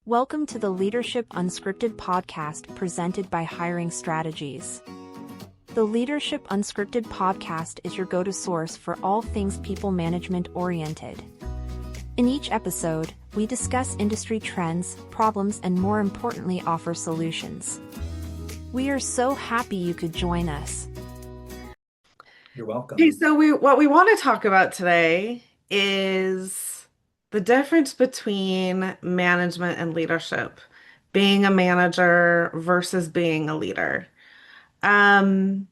Welcome to the Leadership Unscripted podcast presented by Hiring Strategies. The Leadership Unscripted podcast is your go-to source for all things people management oriented. In each episode, we discuss industry trends, problems, and more importantly, offer solutions. We are so happy you could join us. You're welcome. Okay, so what we want to talk about today is the difference between management and leadership, being a manager versus being a leader. Um,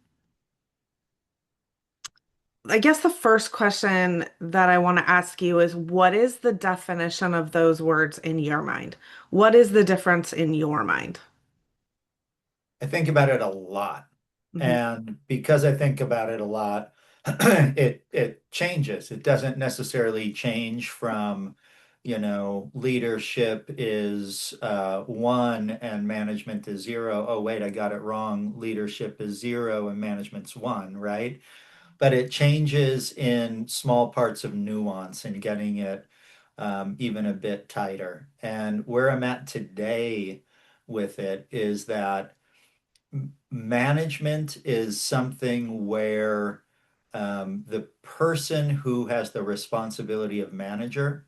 I guess the first question that I want to ask you is, what is the definition of those words in your mind? What is the difference in your mind? I think about it a lot. Mhm. And because I think about it a lot, it changes. It doesn't necessarily change from, leadership is one and management is zero. Oh, wait, I got it wrong. Leadership is zero and management's one, right? But it changes in small parts of nuance and getting it even a bit tighter. And where I'm at today with it is that management is something where the person who has the responsibility of manager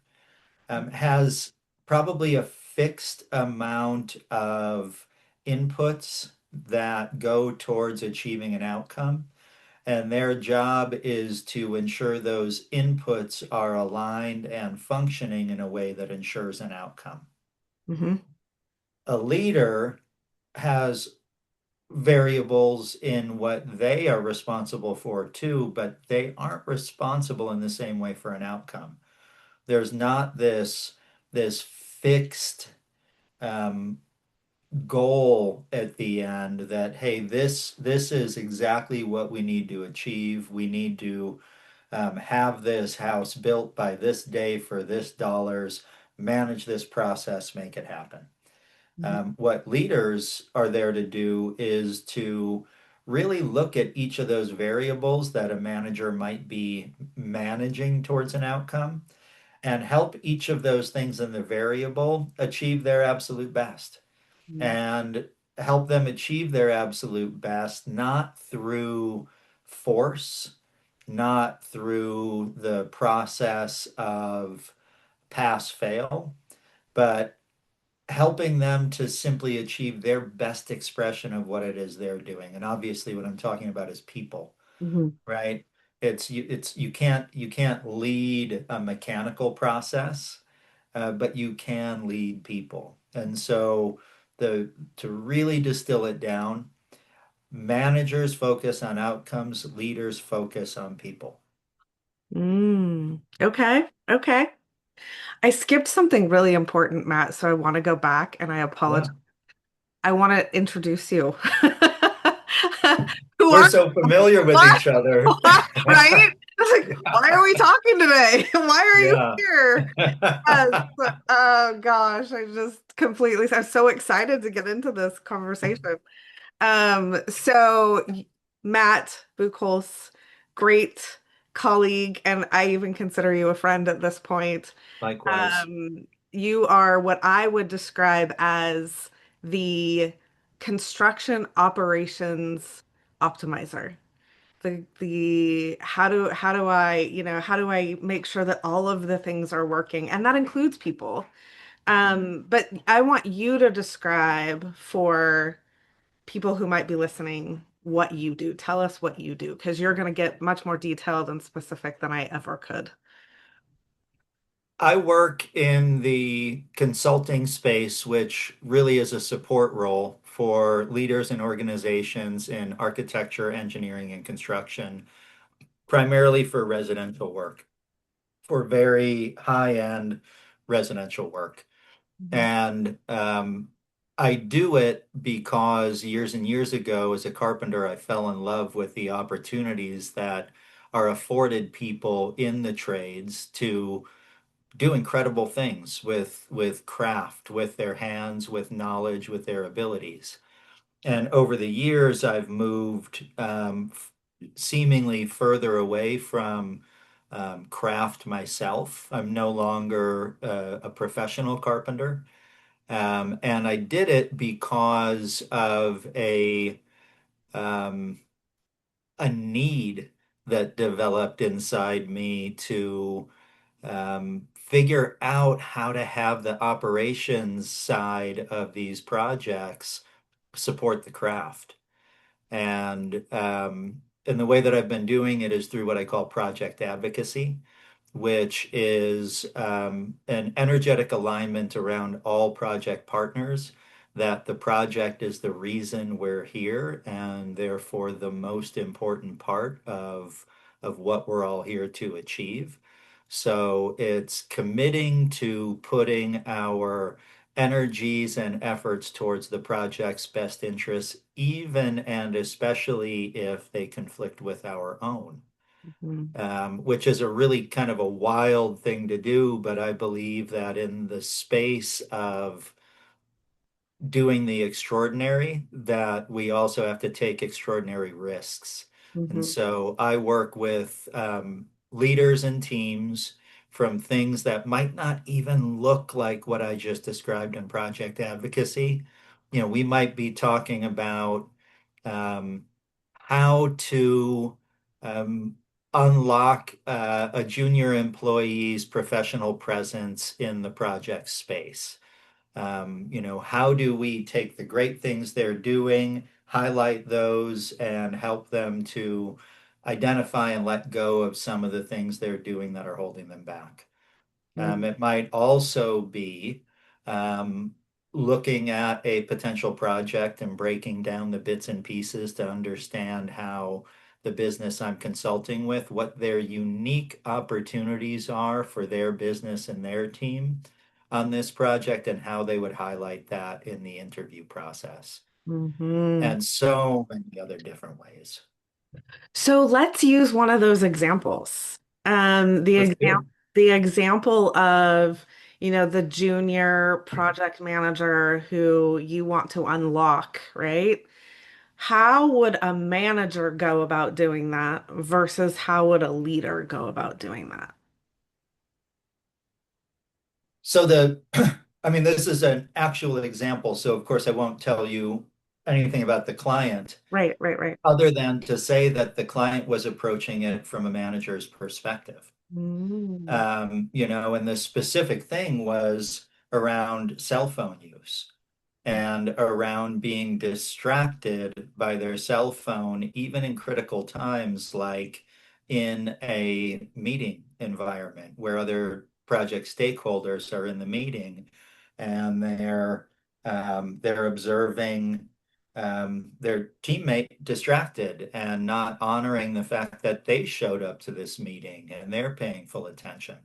has probably a fixed amount of inputs that go towards achieving an outcome. And their job is to ensure those inputs are aligned and functioning in a way that ensures an outcome. Mhm. A leader has variables in what they are responsible for too, but they aren't responsible in the same way for an outcome. There's not this fixed um, goal at the end that, hey, this is exactly what we need to achieve. We need to have this house built by this day for this dollars, manage this process, make it happen. Mhm. What leaders are there to do is to really look at each of those variables that a manager might be managing towards an outcome and help each of those things in the variable achieve their absolute best Mhm. and help them achieve their absolute best, not through force, not through the process of pass fail, but helping them to simply achieve their best expression of what it is they're doing. And obviously what I'm talking about is people, Mhm. right? You can't lead a mechanical process, but you can lead people. And so the to really distill it down, managers focus on outcomes, leaders focus on people. Okay. Okay. I skipped something really important, Matt, so I want to go back and I Yeah. apologize. I want to introduce you. Who We're are so familiar with what? each other. Right? It's like, why are we talking today? Why are you Yeah. here? Yes. Oh gosh, I'm so excited to get into this conversation. So Matt Bucholz, great colleague, and I even consider you a friend at this point. Likewise. You are what I would describe as the construction operations optimizer. The how do I, how do I make sure that all of the things are working? And that includes people. But I want you to describe for people who might be listening what you do. Tell us what you do, because you're going to get much more detailed and specific than I ever could. I work in the consulting space, which really is a support role for leaders and organizations in architecture, engineering, and construction, primarily for residential work, for very high-end residential work. Mhm. And I do it because years and years ago, as a carpenter, I fell in love with the opportunities that are afforded people in the trades to do incredible things with craft, with their hands, with knowledge, with their abilities. And over the years, I've moved seemingly further away from craft myself. I'm no longer a professional carpenter. And I did it because of um, a need that developed inside me to figure out how to have the operations side of these projects support the craft. And the way that I've been doing it is through what I call project advocacy, which is an energetic alignment around all project partners, that the project is the reason we're here and therefore the most important part of what we're all here to achieve. So it's committing to putting our energies and efforts towards the project's best interests, even and especially if they conflict with our own, Mhm. which is a really kind of a wild thing to do. But I believe that in the space of doing the extraordinary, that we also have to take extraordinary risks. And Mhm. so I work with leaders and teams from things that might not even look like what I just described in project advocacy. We might be talking about um, how to um, unlock a junior employee's professional presence in the project space. How do we take the great things they're doing, highlight those, and help them to identify and let go of some of the things they're doing that are holding them back? It might also be um, looking at a potential project and breaking down the bits and pieces to understand how the business I'm consulting with, what their unique opportunities are for their business and their team on this project, and how they would highlight that in the interview process, Mhm. and so many other different ways. So let's use one of those examples. The Let's do example, it. the example of, the junior project manager who you want to unlock, right? How would a manager go about doing that versus how would a leader go about doing that? So I mean, this is an actual example, so of course I won't tell you anything about the client, Right, right, right. other than to say that the client was approaching it from a manager's perspective. Mm, And the specific thing was around cell phone use and around being distracted by their cell phone, even in critical times, like in a meeting environment where other project stakeholders are in the meeting and they're observing their teammate distracted and not honoring the fact that they showed up to this meeting and they're paying full attention.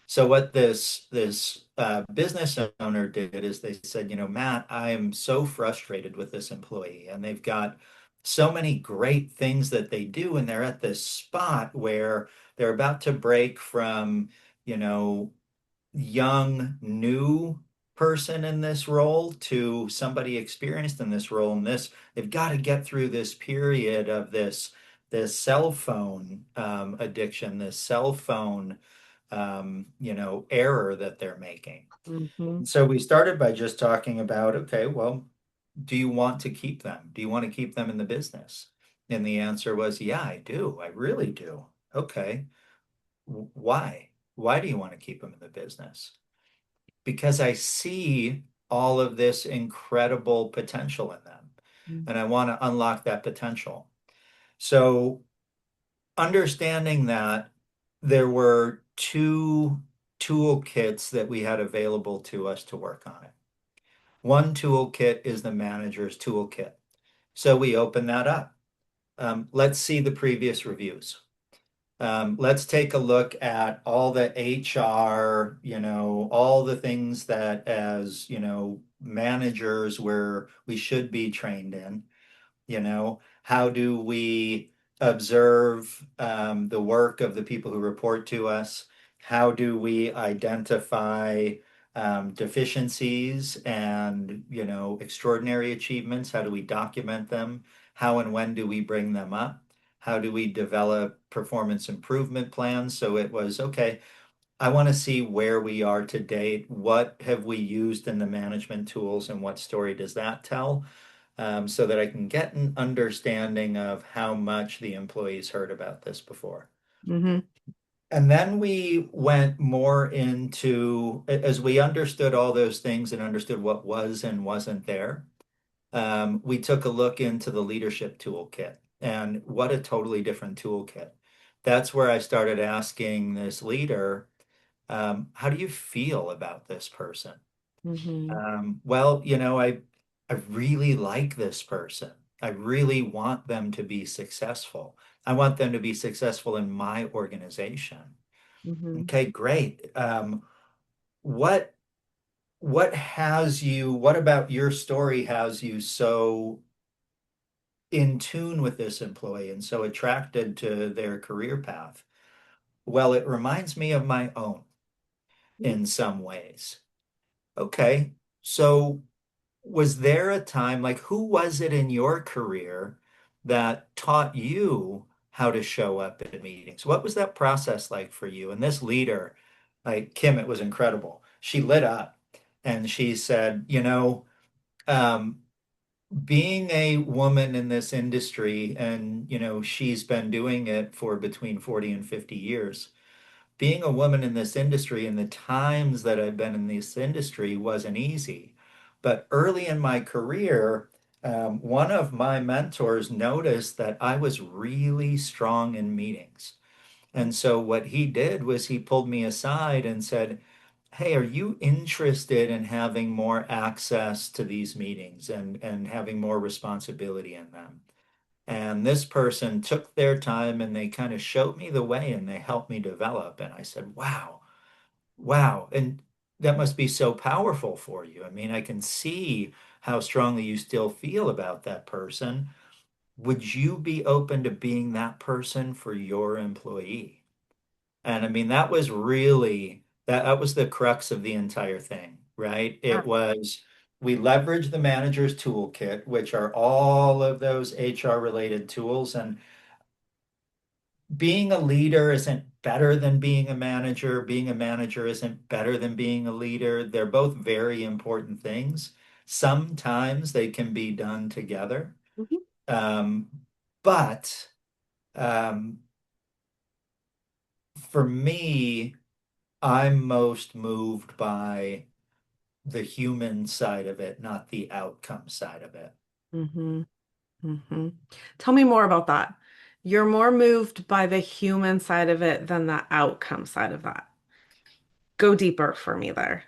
So what this business owner did is they said, Matt, I am so frustrated with this employee, and they've got so many great things that they do, and they're at this spot where they're about to break from, you know, young, new person in this role to somebody experienced in this role. And they've got to get through this period of this cell phone addiction, this cell phone error that they're making. mhm, And so we started by just talking about, okay, well, do you want to keep them? Do you want to keep them in the business? And the answer was, yeah, I do. I really do. Okay. Why? Why do you want to keep them in the business? Because I see all of this incredible potential in them, and I want to unlock that potential. So understanding that there were two toolkits that we had available to us to work on it. One toolkit is the manager's toolkit. So we open that up. Let's see the previous reviews. Let's take a look at all the HR, all the things that as, managers where we should be trained in. How do we observe the work of the people who report to us? How do we identify deficiencies and, extraordinary achievements? How do we document them? How and when do we bring them up? How do we develop performance improvement plans? So it was, okay, I want to see where we are to date. What have we used in the management tools and what story does that tell? So that I can get an understanding of how much the employees heard about this before. Hmm. And then we went more into, as we understood all those things and understood what was and wasn't there, we took a look into the leadership toolkit, and what a totally different toolkit. That's where I started asking this leader, how do you feel about this person? Hmm. Well, I really like this person. I really want them to be successful. I want them to be successful in my organization. Hmm. Okay, great. What what about your story has you so in tune with this employee and so attracted to their career path? Well, it reminds me of my own in some ways. Okay, so was there a time, like, who was it in your career that taught you how to show up at meetings? What was that process like for you? And this leader, like Kim, it was incredible. She lit up and she said, um, being a woman in this industry, and she's been doing it for between 40 and 50 years. Being a woman in this industry and the times that I've been in this industry wasn't easy. But early in my career, one of my mentors noticed that I was really strong in meetings. And so what he did was he pulled me aside and said, "Hey, are you interested in having more access to these meetings and having more responsibility in them?" And this person took their time and they kind of showed me the way and they helped me develop. And I said, wow, wow. And that must be so powerful for you. I mean, I can see how strongly you still feel about that person. Would you be open to being that person for your employee? And I mean, that was really that was the crux of the entire thing, right? Yeah. It was we leveraged the manager's toolkit, which are all of those HR related tools. And being a leader isn't better than being a manager. Being a manager isn't better than being a leader. They're both very important things. Sometimes they can be done together. Hmm. Um, but um, for me, I'm most moved by the human side of it, not the outcome side of it. Hmm. Hmm. Tell me more about that. You're more moved by the human side of it than the outcome side of that. Go deeper for me there.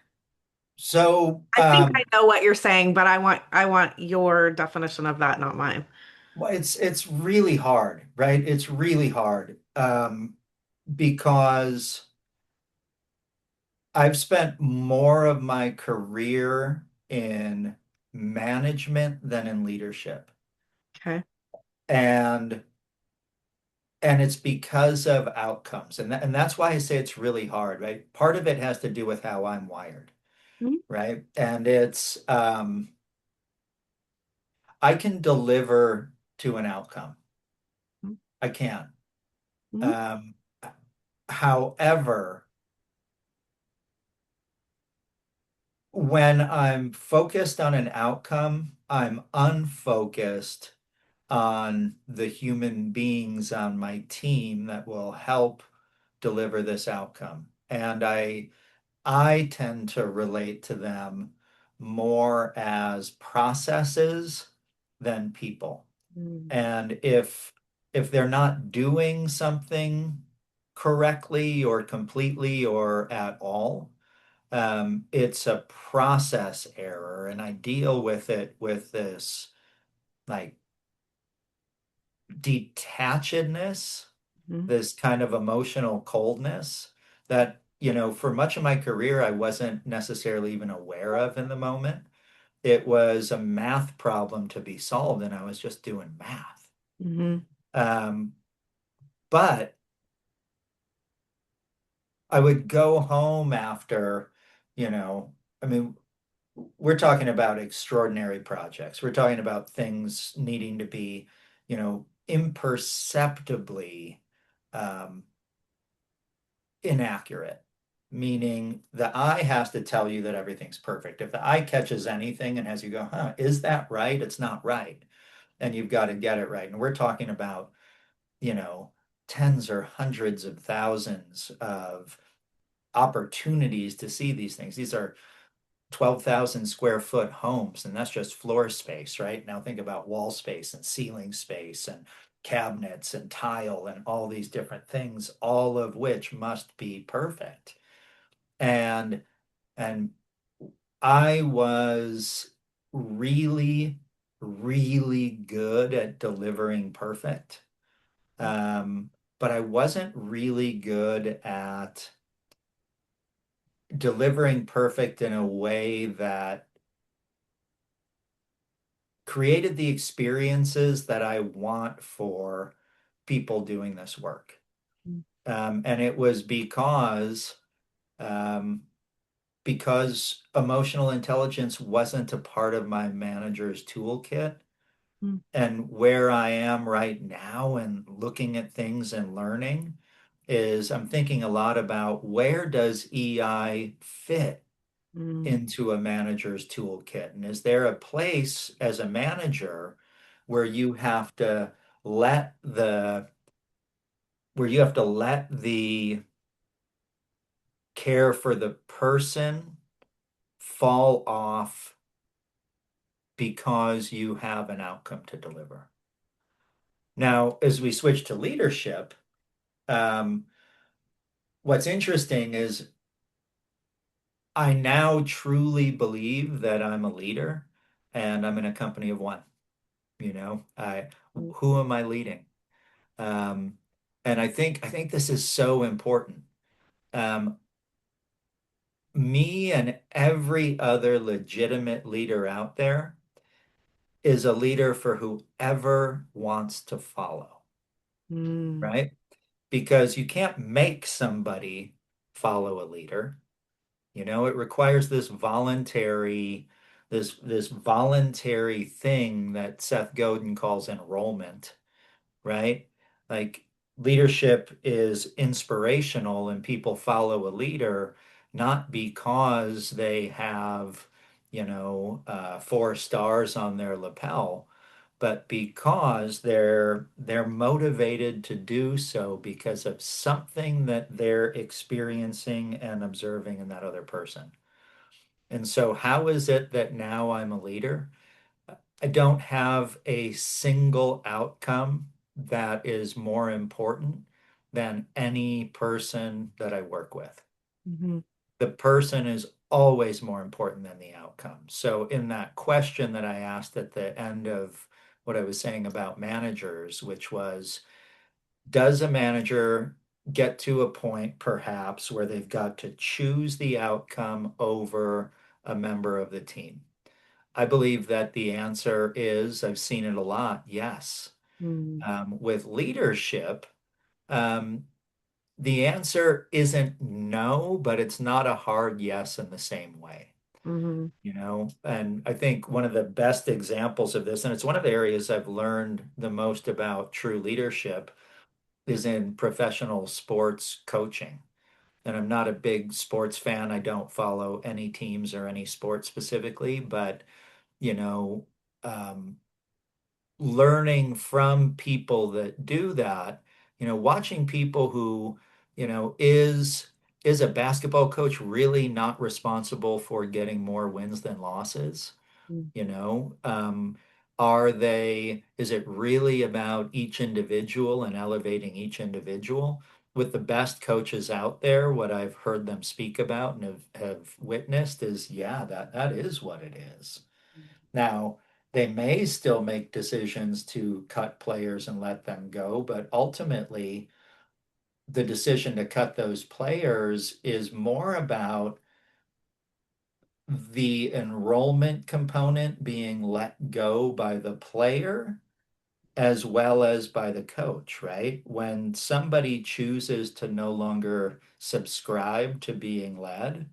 So, I think I know what you're saying, but I want your definition of that, not mine. well, it's really hard, right? It's really hard because I've spent more of my career in management than in leadership. Okay. And and it's because of outcomes. And that's why I say it's really hard, right? Part of it has to do with how I'm wired, Mhm. right? And it's I can deliver to an outcome. I can. Mhm. Um, however, when I'm focused on an outcome, I'm unfocused on the human beings on my team that will help deliver this outcome. And I tend to relate to them more as processes than people. Mhm. And if they're not doing something correctly or completely or at all, it's a process error, and I deal with it with this like detachedness, Mhm. this kind of emotional coldness that, for much of my career, I wasn't necessarily even aware of in the moment. It was a math problem to be solved, and I was just doing math. Mhm. Um, but I would go home after, you know, I mean, we're talking about extraordinary projects. We're talking about things needing to be, imperceptibly um, inaccurate, meaning the eye has to tell you that everything's perfect. If the eye catches anything and has you go, huh, is that right? It's not right. And you've got to get it right. And we're talking about, you know, tens or hundreds of thousands of opportunities to see these things. These are 12,000 square foot homes, and that's just floor space, right? Now think about wall space and ceiling space and cabinets and tile and all these different things, all of which must be perfect. And and I was really, really good at delivering perfect. Um, but I wasn't really good at delivering perfect in a way that created the experiences that I want for people doing this work. And it was um, because emotional intelligence wasn't a part of my manager's toolkit. Mm. And where I am right now and looking at things and learning is I'm thinking a lot about where does EI fit Mm. into a manager's toolkit? And is there a place as a manager where you have to let the where you have to let the care for the person fall off because you have an outcome to deliver? Now, as we switch to leadership, um, what's interesting is I now truly believe that I'm a leader and I'm in a company of one. Who am I leading? Um, and I think this is so important. Um, Me and every other legitimate leader out there is a leader for whoever wants to follow, Mm. right? Because you can't make somebody follow a leader. It requires this voluntary thing that Seth Godin calls enrollment, right? Like leadership is inspirational and people follow a leader not because they have, 4 stars on their lapel, but because they're motivated to do so because of something that they're experiencing and observing in that other person. And so how is it that now I'm a leader? I don't have a single outcome that is more important than any person that I work with. Mhm. The person is always more important than the outcome. So, in that question that I asked at the end of what I was saying about managers, which was, does a manager get to a point perhaps where they've got to choose the outcome over a member of the team? I believe that the answer is, I've seen it a lot, yes. Mm. With leadership, um, the answer isn't no, but it's not a hard yes in the same way. Mhm. And I think one of the best examples of this, and it's one of the areas I've learned the most about true leadership, is in professional sports coaching. And I'm not a big sports fan. I don't follow any teams or any sport specifically, but you know, um, learning from people that do that, watching people who, is a basketball coach really not responsible for getting more wins than losses? Mm. You know, is it really about each individual and elevating each individual? With the best coaches out there, what I've heard them speak about and have witnessed is, yeah, that is what it is. Now, they may still make decisions to cut players and let them go, but ultimately, the decision to cut those players is more about the enrollment component being let go by the player as well as by the coach, right? When somebody chooses to no longer subscribe to being led,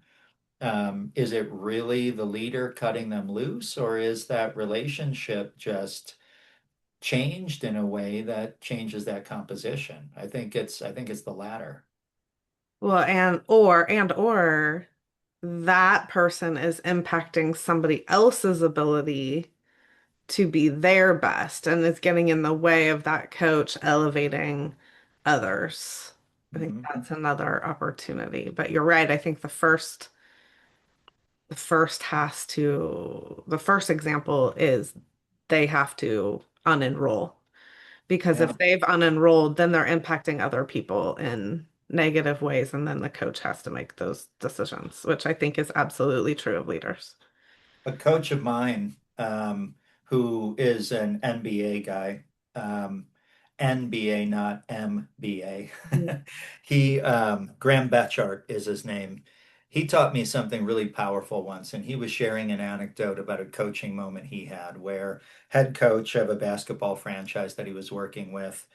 is it really the leader cutting them loose, or is that relationship just changed in a way that changes that composition? I think it's the latter. Well, and or that person is impacting somebody else's ability to be their best and is getting in the way of that coach elevating others. I think Mhm. that's another opportunity. But you're right. I think the first example is they have to unenroll because Yeah. if they've unenrolled, then they're impacting other people in negative ways, and then the coach has to make those decisions, which I think is absolutely true of leaders. A coach of mine, who is an NBA guy, NBA, not MBA. Graham Betchart is his name. He taught me something really powerful once, and he was sharing an anecdote about a coaching moment he had where head coach of a basketball franchise that he was working with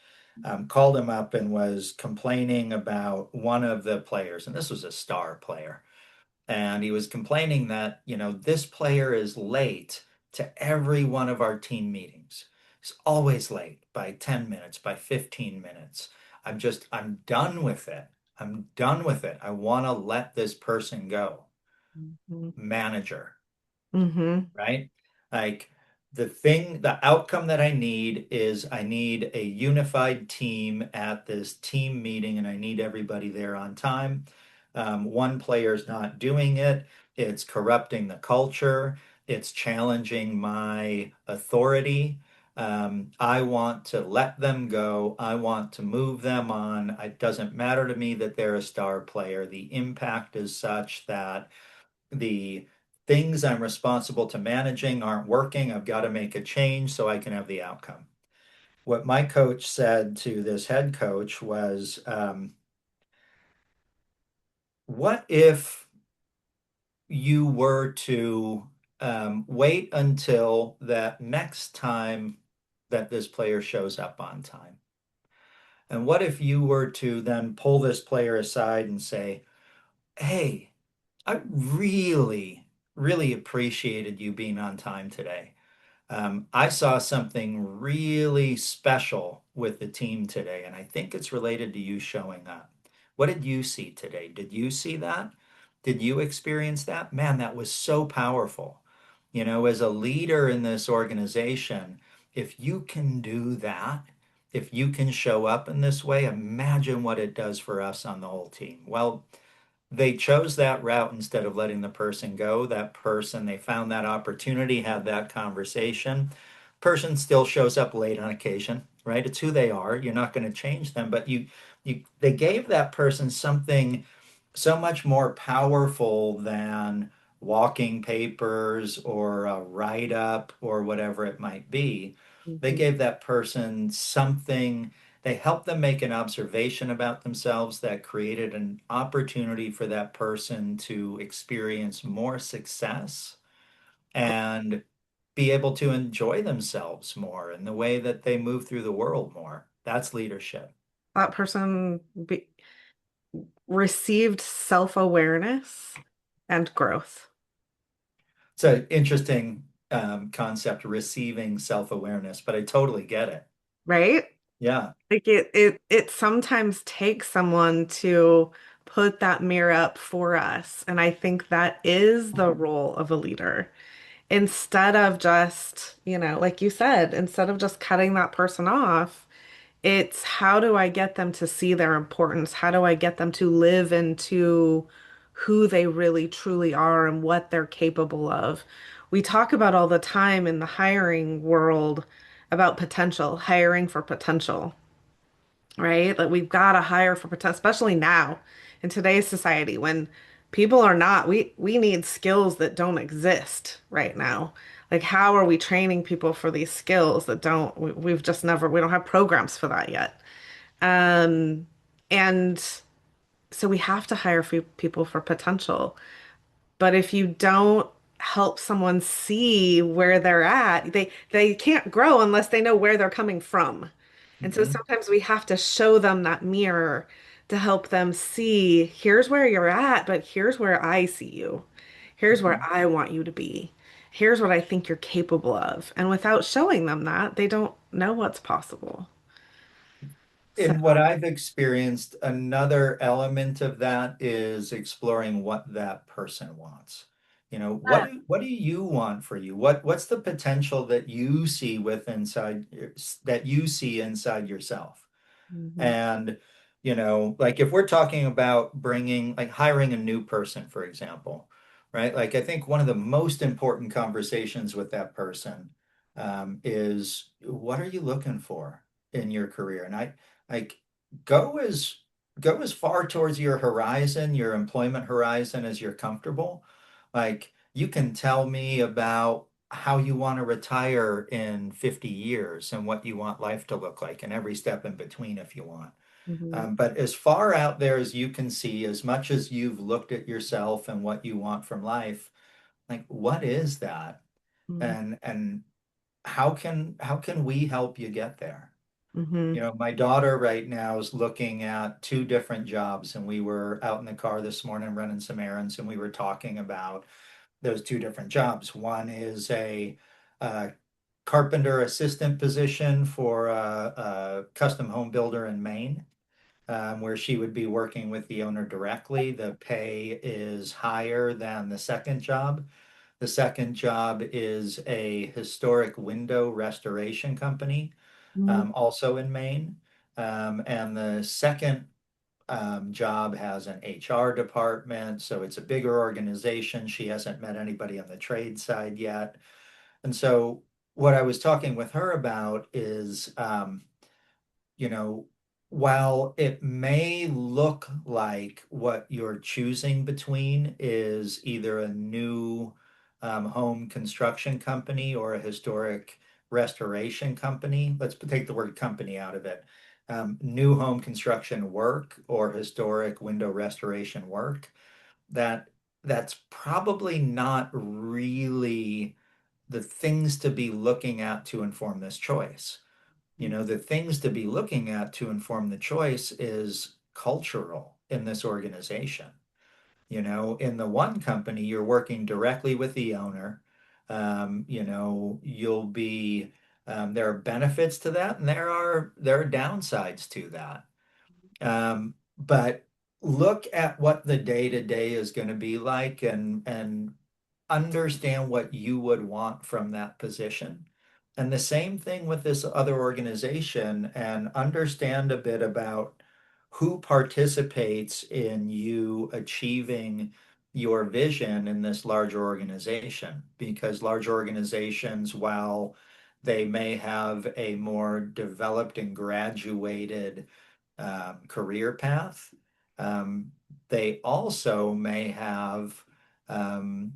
called him up and was complaining about one of the players, and this was a star player. And he was complaining that, this player is late to every one of our team meetings. He's always late by 10 minutes, by 15 minutes. I'm done with it. I'm done with it. I want to let this person go. Mhm. Manager, Hmm. right? Like the outcome that I need a unified team at this team meeting, and I need everybody there on time. One player's not doing it. It's corrupting the culture. It's challenging my authority. I want to let them go. I want to move them on. It doesn't matter to me that they're a star player. The impact is such that the things I'm responsible to managing aren't working. I've got to make a change so I can have the outcome. What my coach said to this head coach was, what if you were to wait until that next time that this player shows up on time? And what if you were to then pull this player aside and say, hey, I really, really appreciated you being on time today. I saw something really special with the team today, and I think it's related to you showing up. What did you see today? Did you see that? Did you experience that? Man, that was so powerful. As a leader in this organization, if you can do that, if you can show up in this way, imagine what it does for us on the whole team. Well, they chose that route instead of letting the person go. That person, they found that opportunity, had that conversation. Person still shows up late on occasion, right? It's who they are. You're not going to change them, but they gave that person something so much more powerful than walking papers or a write up or whatever it might be. They Hmm. gave that person something, they helped them make an observation about themselves that created an opportunity for that person to experience more success and be able to enjoy themselves more in the way that they move through the world more. That's leadership. That person received self-awareness and growth, It's an interesting concept, receiving self-awareness, but I totally get it. right? Yeah. Like it sometimes takes someone to put that mirror up for us. And I think that is the role of a leader. Instead of just, like you said, instead of just cutting that person off, it's how do I get them to see their importance? How do I get them to live into who they really truly are and what they're capable of? We talk about all the time in the hiring world about potential, hiring for potential, right? Like we've got to hire for potential, especially now in today's society when people are not, we need skills that don't exist right now. Like how are we training people for these skills that we've just never, we don't have programs for that yet. Um, and so we have to hire people for potential. But if you don't help someone see where they're at, they can't grow unless they know where they're coming from. And so Hmm. sometimes we have to show them that mirror to help them see, here's where you're at, but here's where I see you. Here's where Hmm. I want you to be. Here's what I think you're capable of. And without showing them that, they don't know what's possible. So, in what I've experienced, another element of that is exploring what that person wants. You know, yeah. what do you want for you? What's the potential that you see that you see inside yourself? Mhm. And, you know, like if we're talking about bringing, like hiring a new person, for example, right? Like I think one of the most important conversations with that person is what are you looking for in your career? And I like go as go as far towards your horizon, your employment horizon as you're comfortable. Like you can tell me about how you want to retire in 50 years and what you want life to look like and every step in between if you want. Mhm. But as far out there as you can see, as much as you've looked at yourself and what you want from life, like what is that? Mhm. And how can we help you get there? You Mhm. know, my daughter right now is looking at two different jobs, and we were out in the car this morning running some errands, and we were talking about those two different jobs. One is a carpenter assistant position for a custom home builder in Maine, where she would be working with the owner directly. The pay is higher than the second job. The second job is a historic window restoration company, Mhm. also in Maine. And the second job has an HR department, so it's a bigger organization. She hasn't met anybody on the trade side yet. And so what I was talking with her about is, you know, while it may look like what you're choosing between is either a new home construction company or a historic restoration company, let's take the word company out of it. New home construction work or historic window restoration work, that that's probably not really the things to be looking at to inform this choice. You know, the things to be looking at to inform the choice is cultural in this organization. You know, in the one company, you're working directly with the owner. You know, there are benefits to that, and there are downsides to that. But look at what the day to day is going to be like, and understand what you would want from that position. And the same thing with this other organization, and understand a bit about who participates in you achieving your vision in this larger organization. Because large organizations, while they may have a more developed and graduated career path, um, they also may have um,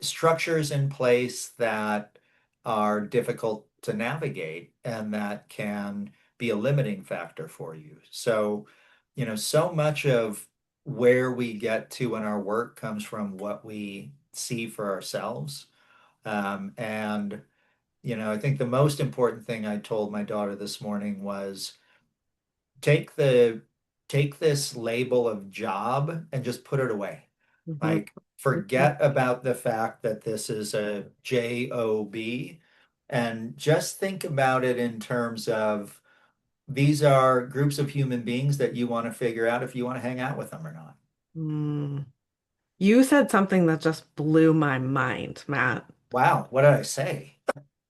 structures in place that are difficult to navigate and that can be a limiting factor for you. So, you know, so much of where we get to in our work comes from what we see for ourselves. And, you know, I think the most important thing I told my daughter this morning was take the take this label of job and just put it away. Mhm. Like forget about the fact that this is a job and just think about it in terms of these are groups of human beings that you want to figure out if you want to hang out with them or not. Mm. You said something that just blew my mind, Matt. Wow, what did I say?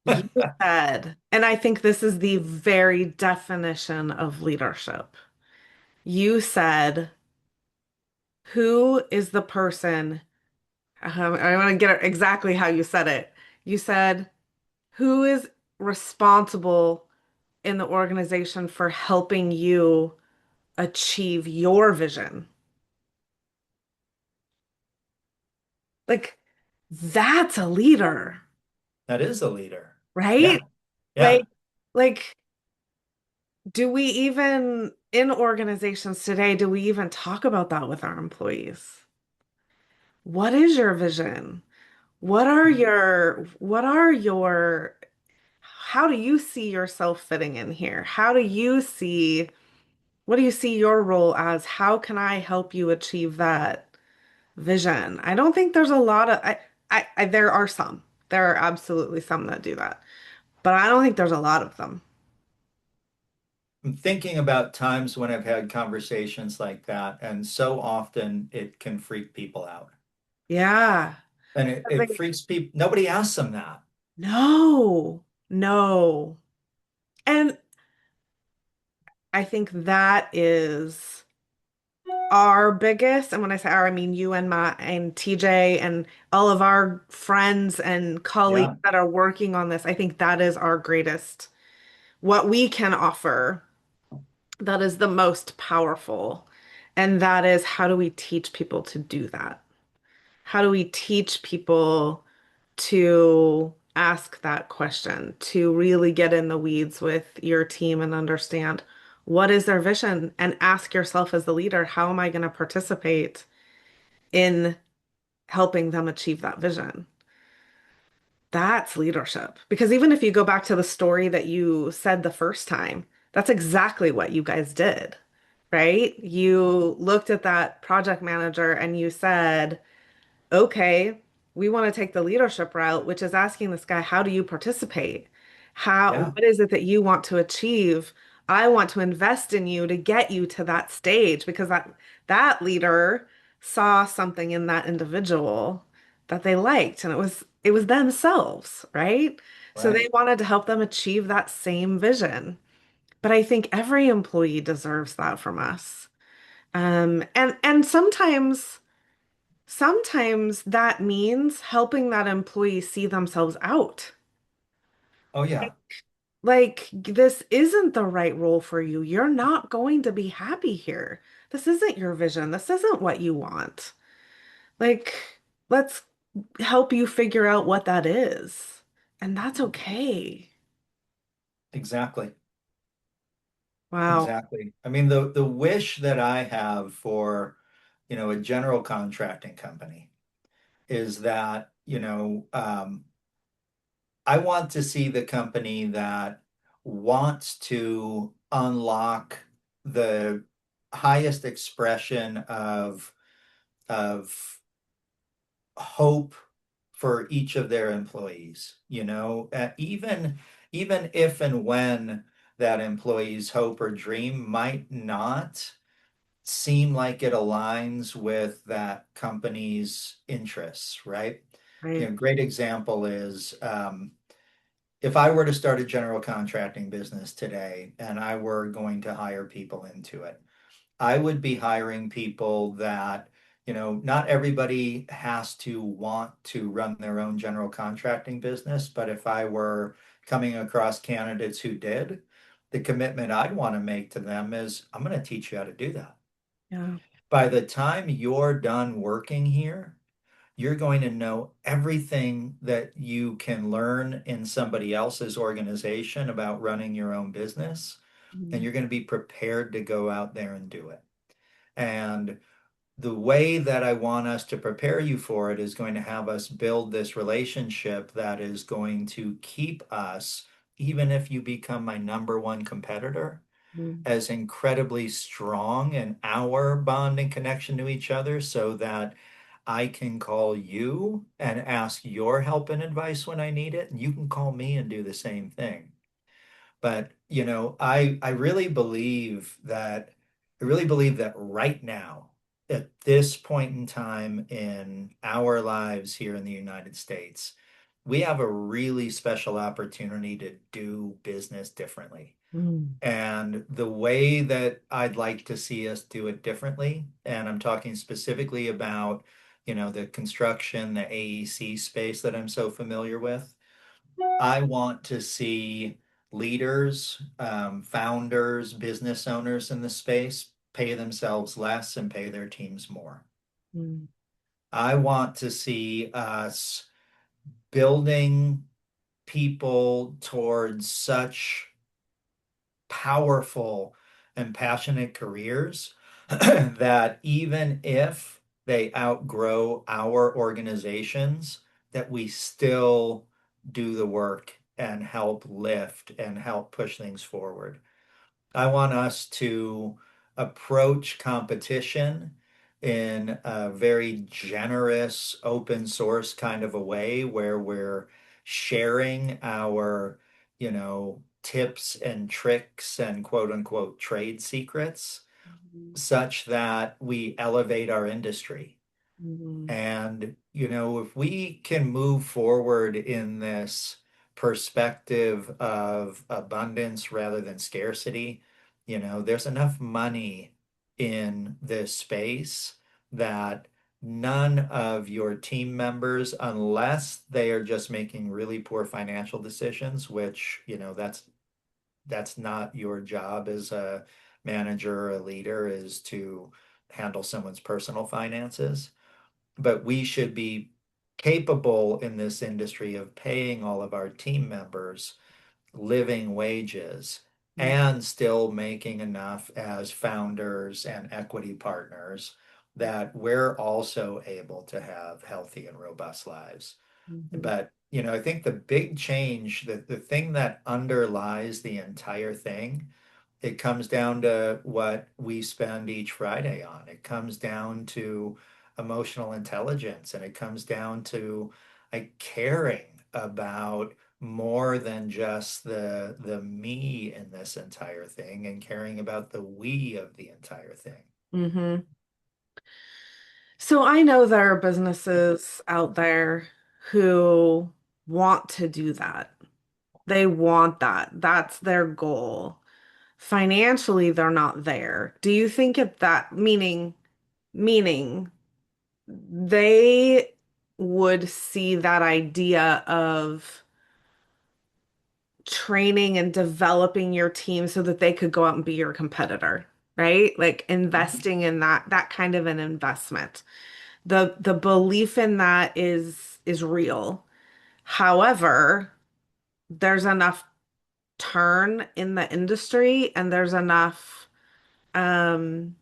You said, and I think this is the very definition of leadership. You said, who is the person? I want to get it exactly how you said it. You said, who is responsible in the organization for helping you achieve your vision? Like, that's a leader, That is a leader. right? Yeah, Like, yeah. like, do we even, in organizations today, do we even talk about that with our employees? What is your vision? What are your, how do you see yourself fitting in here? What do you see your role as? How can I help you achieve that vision? I don't think there's a lot of, there are some. There are absolutely some that do that, but I don't think there's a lot of them. I'm thinking about times when I've had conversations like that, and so often it can freak people out. Yeah. And I it think- freaks people. Nobody asks them that. No, no. And I think that is our biggest, and when I say our, I mean you and Matt and TJ and all of our friends and colleagues Yeah, that are working on this. I think that is our greatest, what we can offer, that is the most powerful. And that is, how do we teach people to do that? How do we teach people to ask that question, to really get in the weeds with your team and understand what is their vision, and ask yourself as the leader, how am I going to participate in helping them achieve that vision? That's leadership. Because even if you go back to the story that you said the first time, that's exactly what you guys did, right? You looked at that project manager and you said, okay, we want to take the leadership route, which is asking this guy, how do you participate? yeah, What is it that you want to achieve? I want to invest in you to get you to that stage, because that leader saw something in that individual that they liked, and it was themselves, right? So they right. wanted to help them achieve that same vision. But I think every employee deserves that from us. And sometimes that means helping that employee see themselves out. Oh, yeah, Like, this isn't the right role for you. You're not going to be happy here. This isn't your vision. This isn't what you want. Like, let's help you figure out what that is. And that's okay. exactly. Wow. Exactly. I mean, the wish that I have for, a general contracting company is that, I want to see the company that wants to unlock the highest expression of hope for each of their employees, even if and when that employee's hope or dream might not seem like it aligns with that company's interests, right? Right. Great example is if I were to start a general contracting business today and I were going to hire people into it, I would be hiring people that, not everybody has to want to run their own general contracting business, but if I were coming across candidates who did, the commitment I'd want to make to them is I'm going to teach you how to do that. Yeah. By the time you're done working here, you're going to know everything that you can learn in somebody else's organization about running your own business, and Mm. you're going to be prepared to go out there and do it. And the way that I want us to prepare you for it is going to have us build this relationship that is going to keep us, even if you become my number one competitor, Mm. as incredibly strong in our bond and connection to each other so that I can call you and ask your help and advice when I need it, and you can call me and do the same thing. But, I really believe that right now, at this point in time in our lives here in the United States, we have a really special opportunity to do business differently. Mm. And the way that I'd like to see us do it differently, and I'm talking specifically about, the construction, the AEC space that I'm so familiar with. I want to see leaders, founders, business owners in the space pay themselves less and pay their teams more. Mm. I want to see us building people towards such powerful and passionate careers that even if they outgrow our organizations, that we still do the work and help lift and help push things forward. I want us to approach competition in a very generous, open source kind of a way where we're sharing our, tips and tricks and quote unquote trade secrets Mhm. such that we elevate our industry. Mhm. And, if we can move forward in this perspective of abundance rather than scarcity, there's enough money in this space that none of your team members, unless they are just making really poor financial decisions, which, that's not your job as a manager or a leader, is to handle someone's personal finances. But we should be capable in this industry of paying all of our team members living wages and still making enough as founders and equity partners that we're also able to have healthy and robust lives. Mhm. But, I think the big change, the thing that underlies the entire thing, it comes down to what we spend each Friday on. It comes down to emotional intelligence, and it comes down to like caring about more than just the me in this entire thing, and caring about the we of the entire thing. Mhm. So I know there are businesses out there who want to do that. They want that. That's their goal. Financially, they're not there. Do you think if that meaning they would see that idea of training and developing your team so that they could go out and be your competitor, right? Like investing in that kind of an investment. The belief in that is real. However, there's enough turn in the industry and there's enough um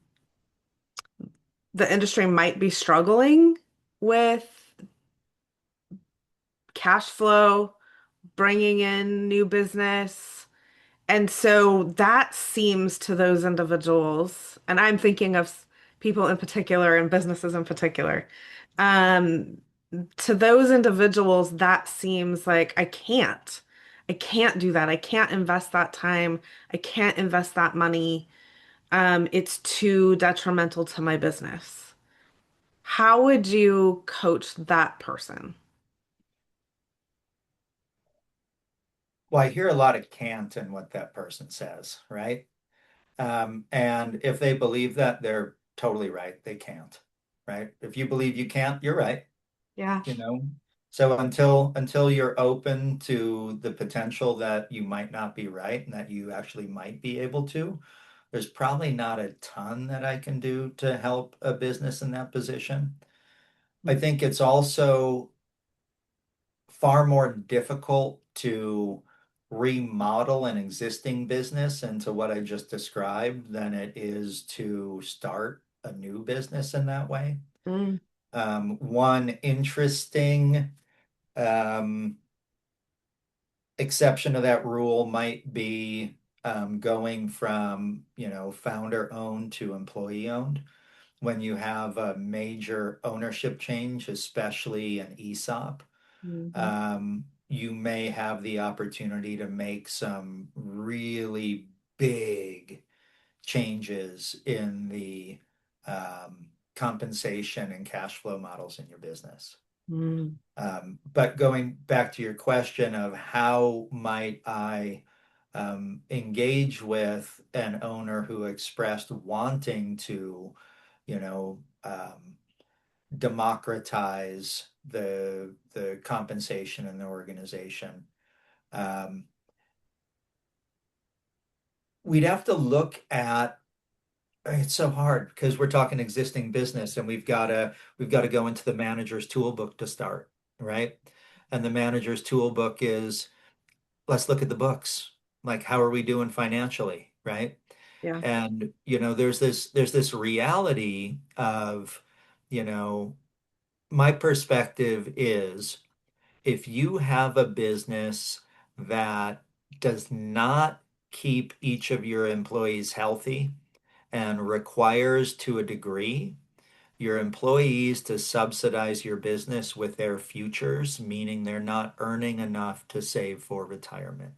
the industry might be struggling with cash flow, bringing in new business. And so that seems to those individuals, and I'm thinking of people in particular and businesses in particular, um, to those individuals, that seems like I can't. I can't do that. I can't invest that time. I can't invest that money. It's too detrimental to my business. How would you coach that person? Well, I hear a lot of cant in what that person says, right? And if they believe that, they're totally right. They can't, right? If you believe you can't, you're right, Yeah. you know? So until you're open to the potential that you might not be right and that you actually might be able to, there's probably not a ton that I can do to help a business in that position. I think it's also far more difficult to remodel an existing business into what I just described than it is to start a new business in that way. Mm, One interesting um, exception to that rule might be going from, founder owned to employee owned. When you have a major ownership change, especially an ESOP, mhm, you may have the opportunity to make some really big changes in the compensation and cash flow models in your business. mm, But going back to your question of how might I engage with an owner who expressed wanting to, you know, democratize the compensation in the organization. Um, we'd have to look at, it's so hard because we're talking existing business and we've got to go into the manager's toolbook to start, right? And the manager's toolbook is, let's look at the books. Like, how are we doing financially, right? yeah. And there's this reality of, you know, my perspective is, if you have a business that does not keep each of your employees healthy and requires to a degree your employees to subsidize your business with their futures, meaning they're not earning enough to save for retirement.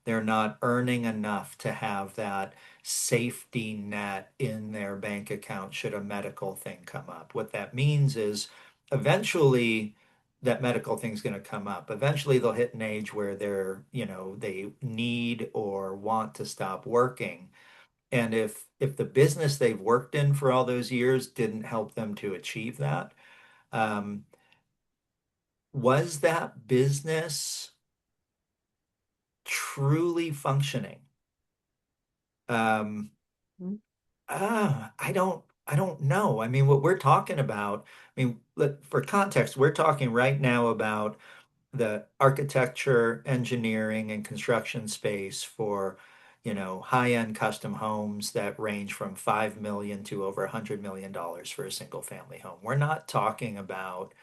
They're not earning enough to have that safety net in their bank account should a medical thing come up. What that means is eventually that medical thing's going to come up. Eventually they'll hit an age where they need or want to stop working. And if the business they've worked in for all those years didn't help them to achieve that, um, was that business truly functioning? Um, Mhm. I don't know. I mean, what we're talking about, I mean, for context, we're talking right now about the architecture, engineering, and construction space for, high-end custom homes that range from 5 million to over $100 million for a single family home. Mhm. We're not talking about,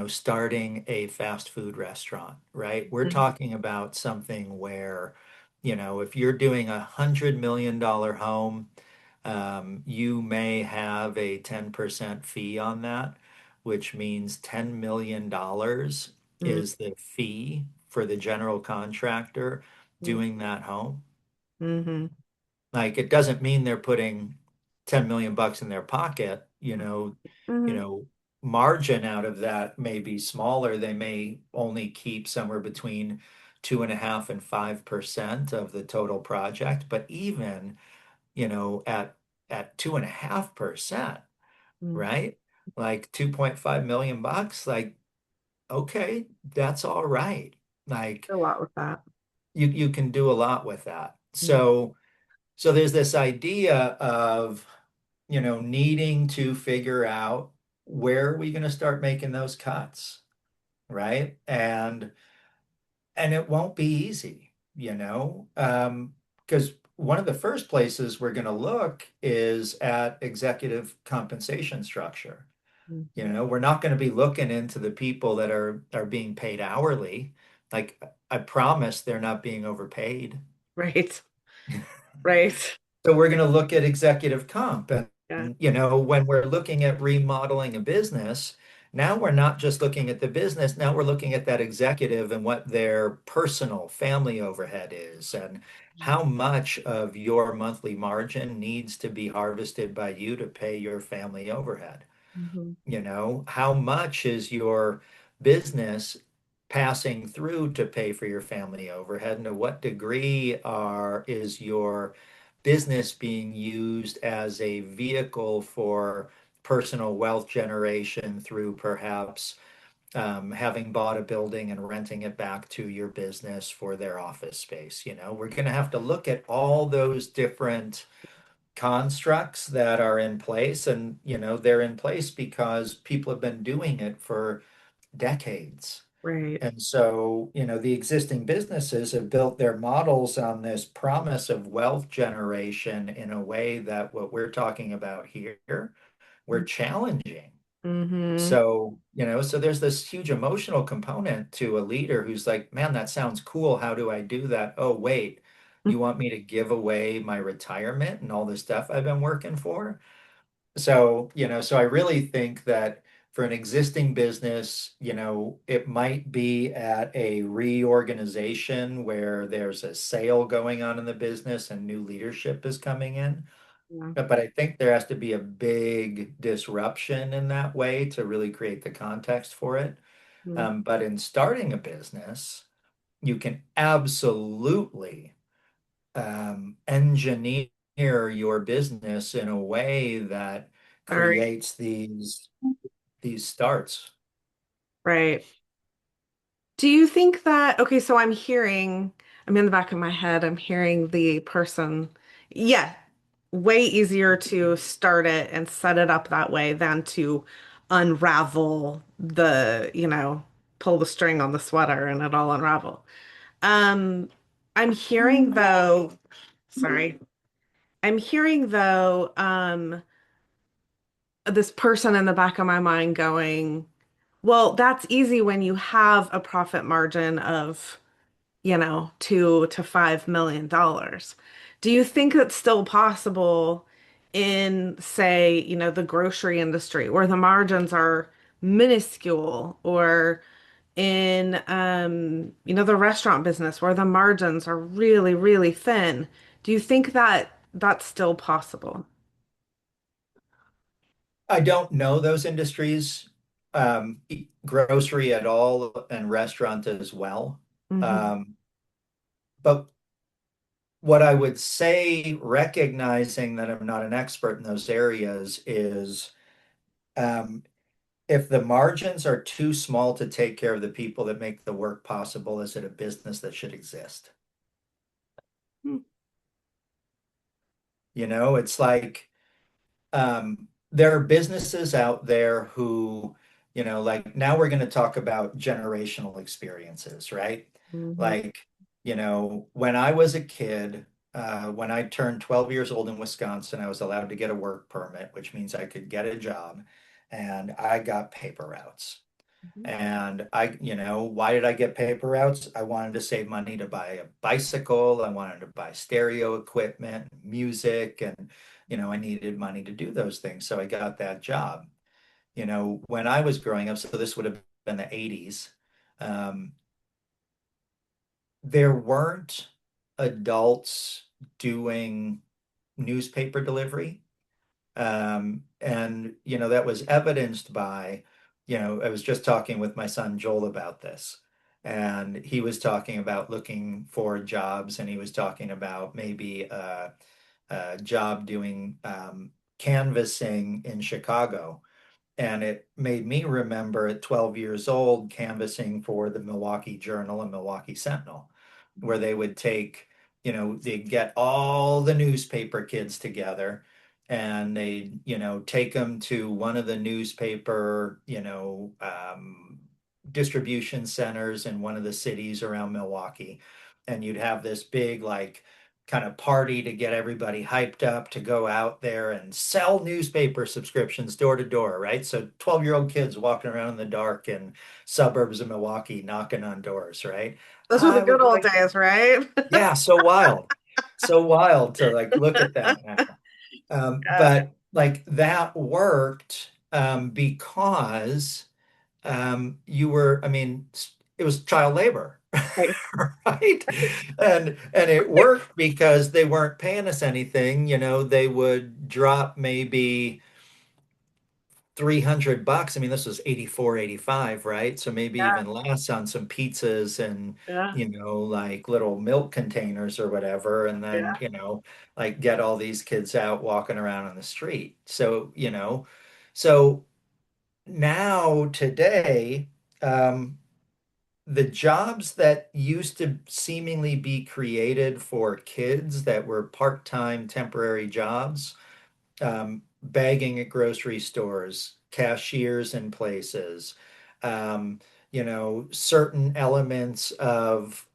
starting a fast food restaurant, right? We're Mhm. talking about something where, if you're doing $100 million home, you may have a 10% fee on that, which means $10 million Mhm. is the fee for the general contractor doing that home. Mhm. Like it doesn't mean they're putting 10 million bucks in their pocket, you Mhm. know, margin out of that may be smaller. They may only keep somewhere between 2.5% and 5% of the total project. But even, at 2.5%, Mhm. right? Like 2.5 million bucks, like, okay, that's all right. Like A lot with that. you can do a lot with that. Mhm. So there's this idea of, needing to figure out where are we going to start making those cuts, right? And it won't be easy, because one of the first places we're going to look is at executive compensation structure. Mhm. We're not going to be looking into the people that are being paid hourly. Like I promise they're not being overpaid. Right. Right. So we're going to look at executive comp. Yeah. When we're looking at remodeling a business, now we're not just looking at the business. Now we're looking at that executive and what their personal family overhead is and how much of your monthly margin needs to be harvested by you to pay your family overhead. Mhm. How much is your business passing through to pay for your family overhead, and to what degree is your business being used as a vehicle for personal wealth generation through perhaps having bought a building and renting it back to your business for their office space. We're going to have to look at all those different constructs that are in place, and they're in place because people have been doing it for decades. Right. And so, the existing businesses have built their models on this promise of wealth generation in a way that what we're talking about here, we're challenging. Mhm. So there's this huge emotional component to a leader who's like, man, that sounds cool. How do I do that? Oh, wait, you want me to give away my retirement and all the stuff I've been working for? So I really think that for an existing business, it might be at a reorganization where there's a sale going on in the business and new leadership is coming in. Yeah. But I think there has to be a big disruption in that way to really create the context for it. Mhm. But in starting a business, you can absolutely engineer your business in a way that All right. creates these starts. Right. Do you think that, okay, so I'm in the back of my head, I'm hearing the person, yeah, way easier to start it and set it up that way than to unravel pull the string on the sweater and it all unravel. Um, I'm hearing though, sorry, I'm hearing though, this person in the back of my mind going, well, that's easy when you have a profit margin of, 2 to $5 million. Do you think that's still possible in, say, the grocery industry where the margins are minuscule or, in the restaurant business where the margins are really, really thin. Do you think that that's still possible? I don't know those industries, grocery at all and restaurant as well. Hmm. But what I would say, recognizing that I'm not an expert in those areas, is um, if the margins are too small to take care of the people that make the work possible, is it a business that should exist? It's like there are businesses out there who, like now we're going to talk about generational experiences, right? Hmm. Like, when I was a kid, when I turned 12 years old in Wisconsin, I was allowed to get a work permit, which means I could get a job, and I got paper routes. And why did I get paper routes? I wanted to save money to buy a bicycle. I wanted to buy stereo equipment, music, and, I needed money to do those things. So I got that job. When I was growing up, so this would have been the 80s, um, there weren't adults doing newspaper delivery. And that was evidenced by, I was just talking with my son Joel about this, and he was talking about looking for jobs, and he was talking about maybe a job doing canvassing in Chicago. And it made me remember at 12 years old canvassing for the Milwaukee Journal and Milwaukee Sentinel, where they would take, they'd get all the newspaper kids together and they'd, take them to one of the newspaper, distribution centers in one of the cities around Milwaukee. And you'd have this big, like, kind of party to get everybody hyped up to go out there and sell newspaper subscriptions door to door, right? So 12-year-old kids walking around in the dark in suburbs of Milwaukee knocking on doors, right? Those were the I good would old like, days, right? yeah, so wild. So wild to like look at that now. Yeah. But like that worked because I mean, it was child labor, Right. right? And it worked because they weren't paying us anything. They would drop maybe $300. I mean, this was 84, 85, right? So maybe Yeah. even less on some pizzas and, Yeah. like little milk containers or whatever. And then, Yeah. like get all these kids out walking around on the street. So now today, the jobs that used to seemingly be created for kids that were part-time temporary jobs, bagging at grocery stores, cashiers in places, um, certain elements of,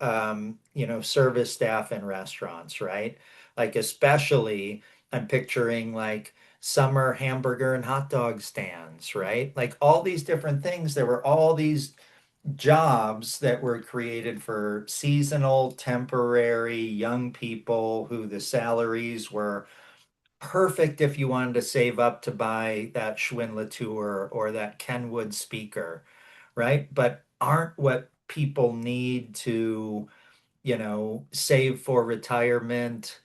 service staff in restaurants, right? Like, especially, I'm picturing like summer hamburger and hot dog stands, right? Like all these different things. There were all these jobs that were created for seasonal, temporary, young people who the salaries were perfect if you wanted to save up to buy that Schwinn Latour or that Kenwood speaker, right? But aren't what people need to, save for retirement,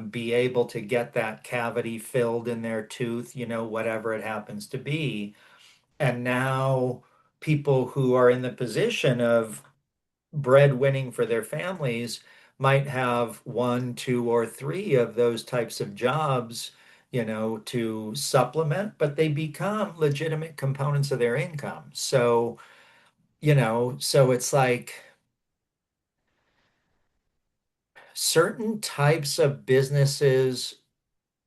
be able to get that cavity filled in their tooth, whatever it happens to be. And now people who are in the position of breadwinning for their families might have one, two, or three of those types of jobs, to supplement, but they become legitimate components of their income. So it's like certain types of businesses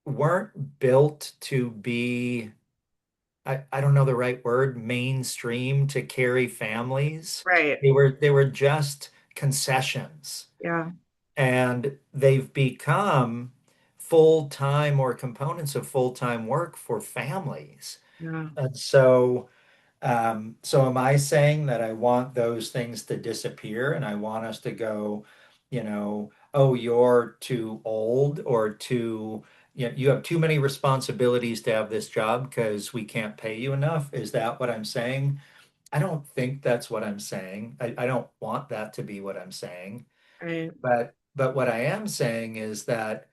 weren't built to be, I don't know the right word, mainstream to carry families. Right. They were just concessions. Yeah. And they've become full-time or components of full-time work for families. Yeah. And so am I saying that I want those things to disappear and I want us to go, oh, you're too old or too, you have too many responsibilities to have this job because we can't pay you enough? Is that what I'm saying? I don't think that's what I'm saying. I don't want that to be what I'm saying. Right. But what I am saying is that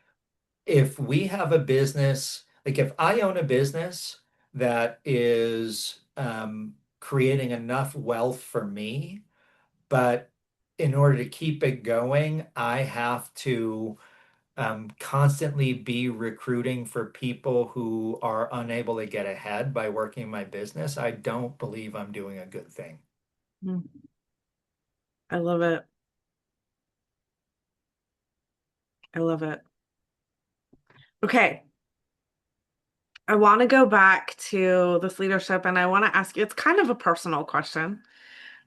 if we have a business, like if I own a business that is creating enough wealth for me, but in order to keep it going, I have to constantly be recruiting for people who are unable to get ahead by working my business. I don't believe I'm doing a good thing. Mm. I love it. I love it. Okay. I want to go back to this leadership and I want to ask you, it's kind of a personal question.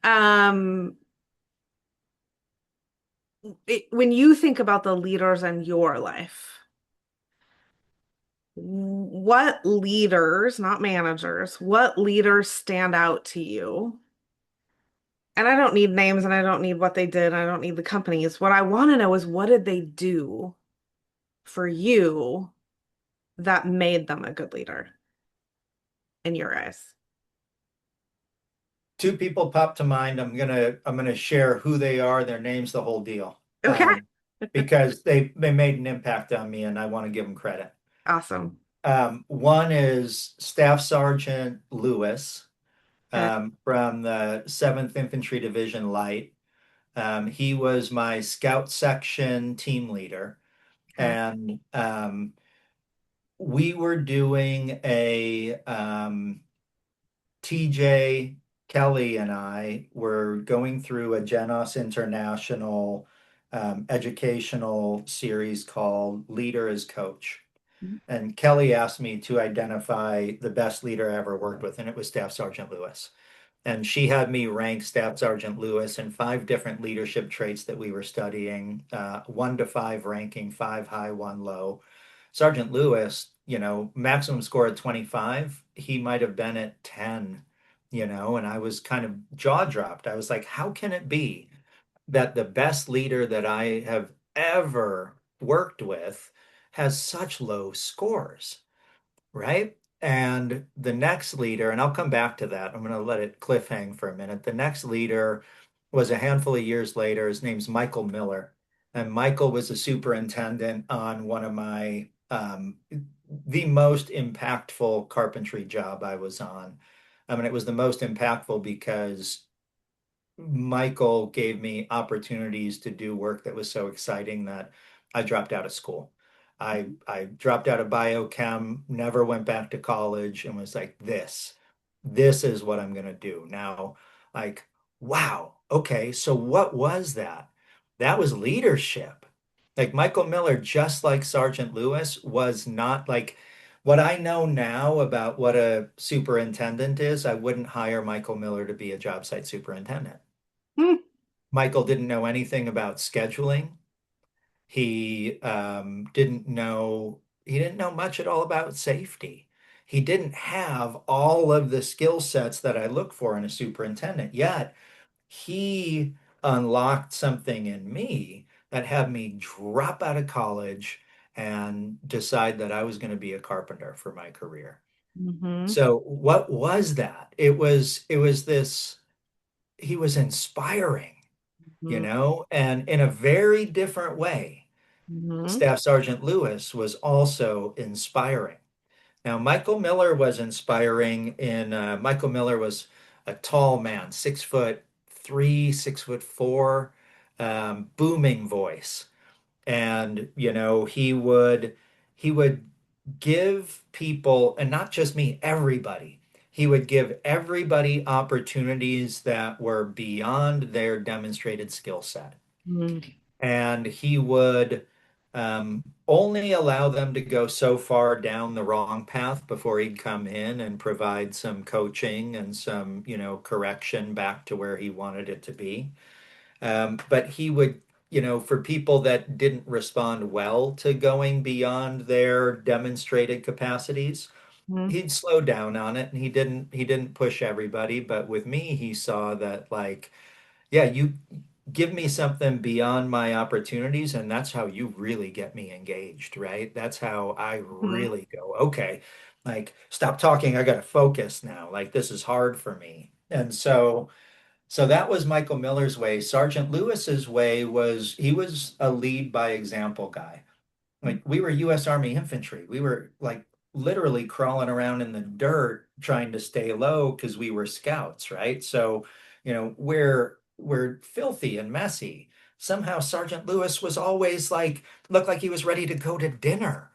Um, when you think about the leaders in your life, what leaders, not managers, what leaders stand out to you? And I don't need names and I don't need what they did. I don't need the companies. What I want to know is what did they do for you that made them a good leader in your eyes? Two people pop to mind. I'm gonna share who they are, their names, the whole deal. Okay. Because they made an impact on me and I want to give them credit. Awesome. One is Staff Sergeant Lewis Okay. from the 7th Infantry Division Light. He was my scout section team leader, Okay. and we were doing a TJ Kelly and I were going through a Genos International educational series called Leader as Coach. And Kelly asked me to identify the best leader I ever worked with, and it was Staff Sergeant Lewis. And she had me rank Staff Sergeant Lewis in five different leadership traits that we were studying, 1 to 5 ranking, five high, one low. Sergeant Lewis, maximum score at 25, he might have been at 10, and I was kind of jaw dropped. I was like, how can it be that the best leader that I have ever worked with has such low scores? Right? And the next leader, and I'll come back to that. I'm going to let it cliffhang for a minute. The next leader was a handful of years later. His name's Michael Miller. And Michael was a superintendent on one of my, the most impactful carpentry job I was on. I mean, it was the most impactful because Michael gave me opportunities to do work that was so exciting that I dropped out of school. I dropped out of biochem, never went back to college, and was like, this is what I'm gonna do. Now, like, wow, okay, so what was that? That was leadership. Like Michael Miller, just like Sergeant Lewis, was not like what I know now about what a superintendent is. I wouldn't hire Michael Miller to be a job site superintendent. Mm, Michael didn't know anything about scheduling. He didn't know much at all about safety. He didn't have all of the skill sets that I look for in a superintendent. Yet he unlocked something in me that had me drop out of college and decide that I was going to be a carpenter for my career. hmm So what was that? It was this, he was inspiring, and in a very different way. hmm Staff Sergeant Lewis was also inspiring. Now, Michael Miller was a tall man, 6'3", 6'4", booming voice. And, he would give people, and not just me, everybody, he would give everybody opportunities that were beyond their demonstrated skill set. And he would only allow them to go so far down the wrong path before he'd come in and provide some coaching and some, correction back to where he wanted it to be. But he would, for people that didn't respond well to going beyond their demonstrated capacities, hmm he'd slow down on it, and he didn't push everybody. But with me, he saw that, like, yeah, you give me something beyond my opportunities, and that's how you really get me engaged, right? That's how I hmm really go, okay, like, stop talking, I gotta focus now. Like, this is hard for me. And so that was Michael Miller's way. Sergeant Lewis's way was he was a lead by example guy. Like we were U.S. Army infantry. We were like literally crawling around in the dirt trying to stay low because we were scouts, right? So, we're filthy and messy. Somehow Sergeant Lewis was always like looked like he was ready to go to dinner.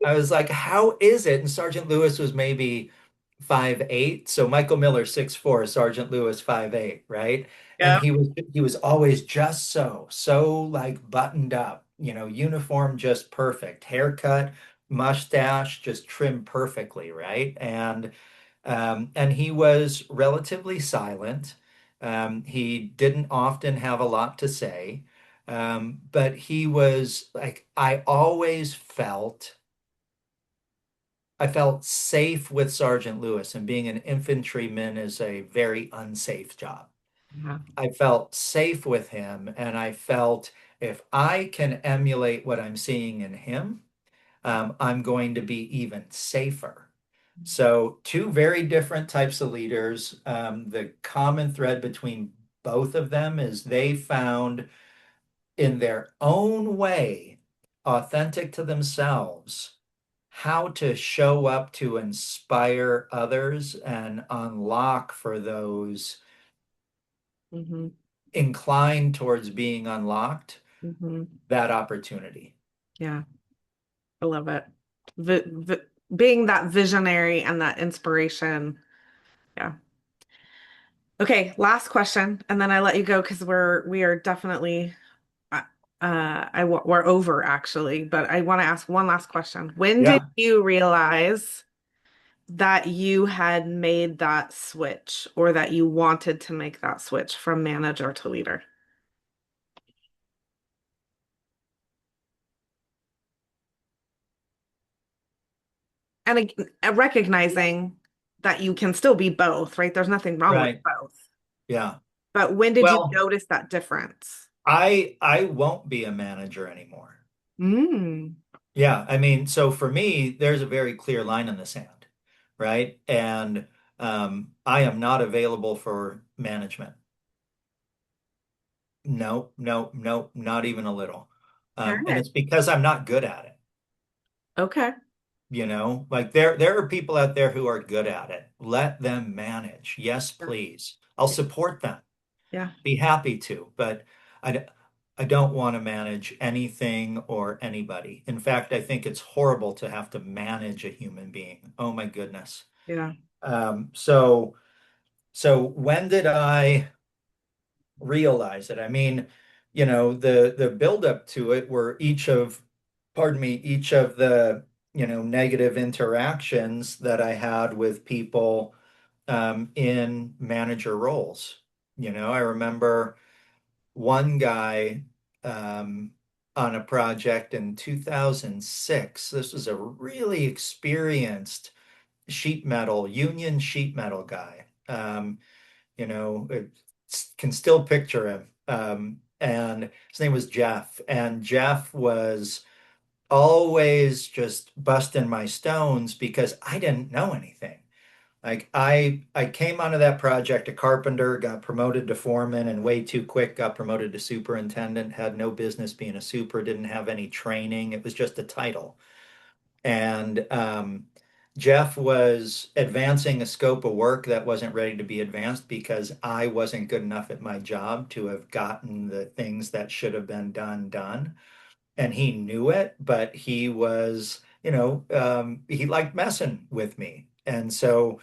I was like, how is it? And Sergeant Lewis was maybe 5'8", so Michael Miller 6'4", Sergeant Lewis 5'8", right? And Yeah. he was always just so like buttoned up, uniform just perfect, haircut, mustache just trimmed perfectly, right? And he was relatively silent. He didn't often have a lot to say, but he was like I felt safe with Sergeant Lewis, and being an infantryman is a very unsafe job. Yeah. I felt safe with him, and I felt if I can emulate what I'm seeing in him, I'm going to be even safer. So, two very different types of leaders. The common thread between both of them is they found in their own way, authentic to themselves, how to show up to inspire others and unlock for those Hmm. inclined towards being unlocked Hmm. that opportunity. Yeah. I love it. Vi vi being that visionary and that inspiration. Yeah. Okay, last question, and then I let you go because we are definitely uh, we're over actually, but I want to ask one last question. When did Yeah, you realize that you had made that switch or that you wanted to make that switch from manager to leader? And recognizing that you can still be both, right? There's nothing wrong with right. both. Yeah. But when did you Well, notice that difference? I won't be a manager anymore. Mm. Yeah, I mean, so for me, there's a very clear line in the sand, right? And I am not available for management. No, no, no, not even a little. All And right. it's because I'm not good at it. Okay. Like there are people out there who are good at it. Let them manage. Yes, Yeah. please. I'll Yeah. support them. Yeah. Be happy to, but I, I don't want to manage anything or anybody. In fact, I think it's horrible to have to manage a human being. Oh my goodness. Yeah. So when did I realize it? I mean, the buildup to it were pardon me, each of the, negative interactions that I had with people in manager roles. I remember one guy um, on a project in 2006. This was a really experienced union sheet metal guy. Can still picture him. And his name was Jeff. And Jeff was always just busting my stones because I didn't know anything. Like I came onto that project a carpenter, got promoted to foreman, and way too quick got promoted to superintendent, had no business being a super, didn't have any training. It was just a title. And Jeff was advancing a scope of work that wasn't ready to be advanced because I wasn't good enough at my job to have gotten the things that should have been done. And he knew it, but he liked messing with me. And so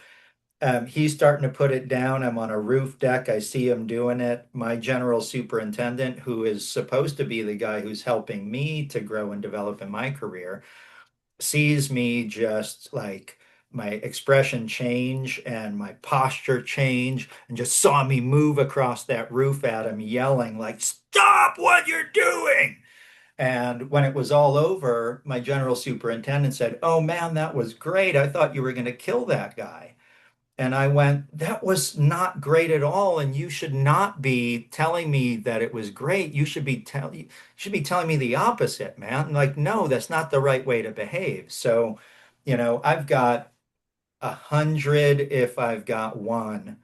he's starting to put it down. I'm on a roof deck. I see him doing it. My general superintendent, who is supposed to be the guy who's helping me to grow and develop in my career, sees me just like my expression change and my posture change and just saw me move across that roof at him, yelling, like, "Stop what you're doing!" And when it was all over, my general superintendent said, "Oh man, that was great. I thought you were going to kill that guy." And I went, "That was not great at all. And you should not be telling me that it was great. You should be telling me the opposite, man." And like, no, that's not the right way to behave. So, I've got 100 if I've got one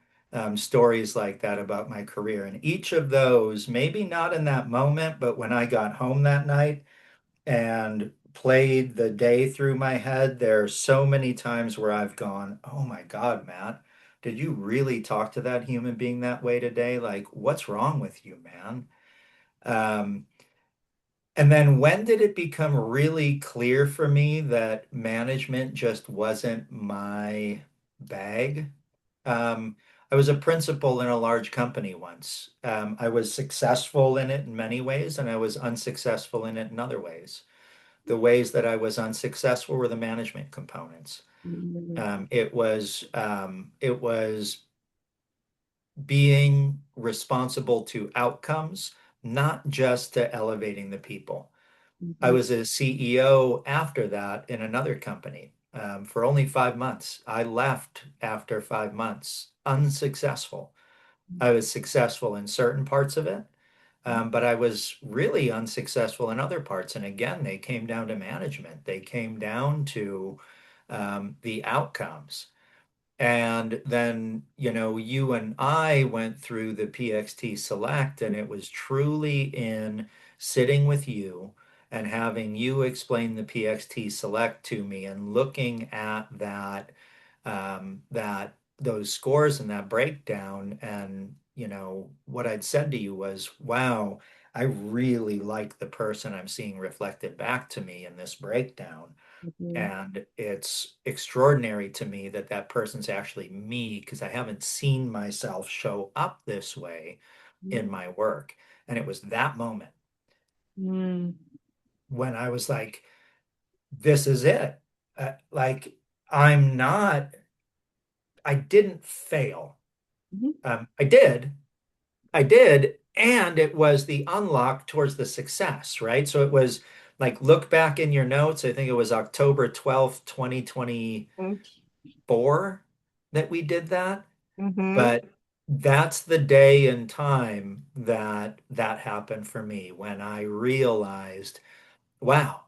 stories like that about my career. And each of those, maybe not in that moment, but when I got home that night and played the day through my head, there are so many times where I've gone, oh my God, Matt, did you really talk to that human being that way today? Like, what's wrong with you, man? Um, and then when did it become really clear for me that management just wasn't my bag? Um, I was a principal in a large company once. I was successful in it in many ways, and I was unsuccessful in it in other ways. The ways that I was unsuccessful were the management components. Mhm. It was being responsible to outcomes, not just to elevating the people. I Mhm. was a CEO after that in another company for only 5 months. I left after 5 months, unsuccessful. I was successful in certain parts of it, but I was really unsuccessful in other parts. And again, they came down to management. They came down to the outcomes. And then, you and I went through the PXT Select, and it was truly in sitting with you and having you explain the PXT Select to me and looking at those scores and that breakdown. And, what I'd said to you was, wow, I really like the person I'm seeing reflected back to me in this breakdown. Mhm. And it's extraordinary to me that that person's actually me because I haven't seen myself show up this way in my work. And it was that moment Mhm. when I was like, this is it. Like, I'm not, I didn't fail. Mhm. I did. And it was the unlock towards the success, right? So it was like, look back in your notes. I think it was October 12th, 2024 that we did that. Mhm. But that's the day and time that that happened for me when I realized, wow,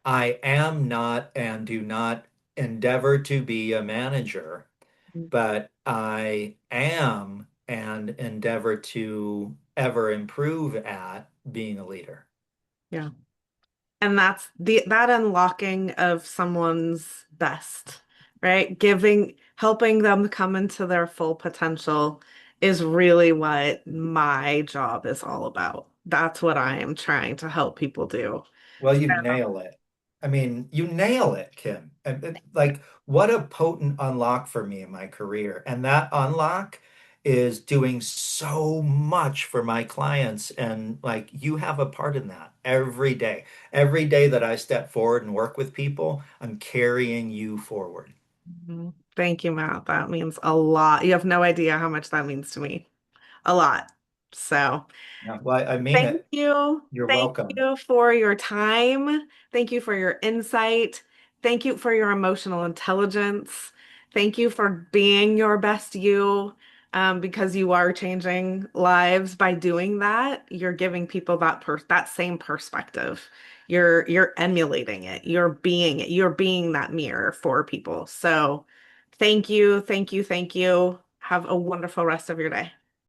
I am not and do not endeavor to be a manager, Mhm. but I am and endeavor to ever improve at being a leader. Yeah. And that's that unlocking of someone's best, right? Helping them come into their full potential is really what my job is all about. That's what I am trying to help people do. Well, you nail it. I mean, you nail it, Kim. Like, what a potent unlock for me in my career. And that unlock is doing so much for my clients. And like, you have a part in that every day. Every day that I step forward and work with people, I'm carrying you forward. Mhm. Thank you, Matt. That means a lot. You have no idea how much that means to me. A lot. So. Yeah, well, I mean Thank it. you. You're Thank welcome. you for your time. Thank you for your insight. Thank you for your emotional intelligence. Thank you for being your best you, because you are changing lives by doing that. You're giving people that same perspective. You're emulating it. You're being it. You're being that mirror for people. So thank you, thank you, thank you. Have a wonderful rest of your day.